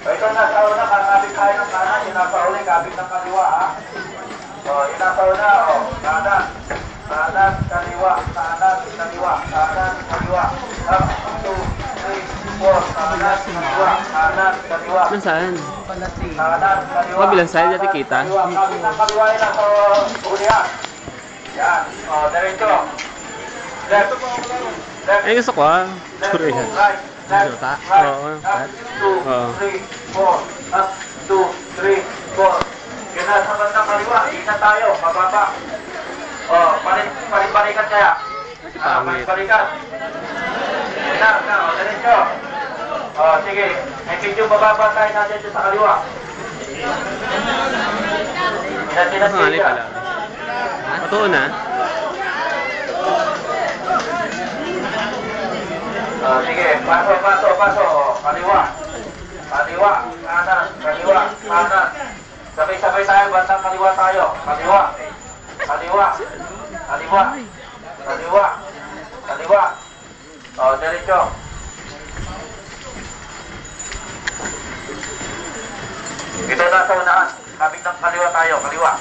ito nasa una, kakabit tayo ng kanan, yung nasa uli, kabit ng kaliwa, ha? O, yung nasa una, o, kanan, kanan, kaliwa, kanan, kaliwa, kanan, kaliwa, up, 2, 3, 4, kanan, kaliwa, kanan, kaliwa. Saan? Kanan, kaliwa. Kabilang side, dati kita. Kabit ng kaliwa yun, nasa uli, ha? Yan, o, diretso. Left, left. Ay, gusto ko Left, Sorry. right, left, right, Oo. up, 2, 3, 4, up, 2, 3, 4. Yun na, sa bandang kaliwa, ingat tayo, pababa. O, palit-balikan kaya. Palit-balikan. Yun na, o, diretso. O, sige, may video bababa tayo natin dito sa kaliwa. Inat-inat Pangali siya. pala. Totoo na. Sige, paso. Kaliwa. Kaliwa, kanan, kaliwa, kanan. Sabay-sabay tayo, bandang kaliwa tayo. Kaliwa. Kaliwa. Kaliwa. Kaliwa. Kaliwa. O, diretso. Ito na sa unahan. Kabit ng kaliwa tayo. Kaliwa.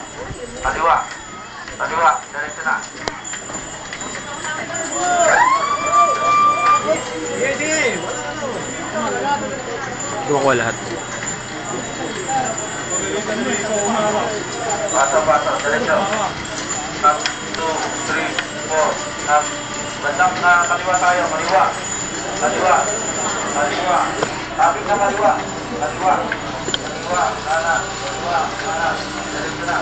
Kaliwa. Kaliwa. Diretso na. Duwa ko lahat. Paso, diretso. Up, 2, 3, 4, up. Bandang kaliwa tayo, kaliwa. Kaliwa. Kaliwa. Kapit na kaliwa. Kaliwa. Kaliwa, kanan. Kaliwa, kanan. Diretso na.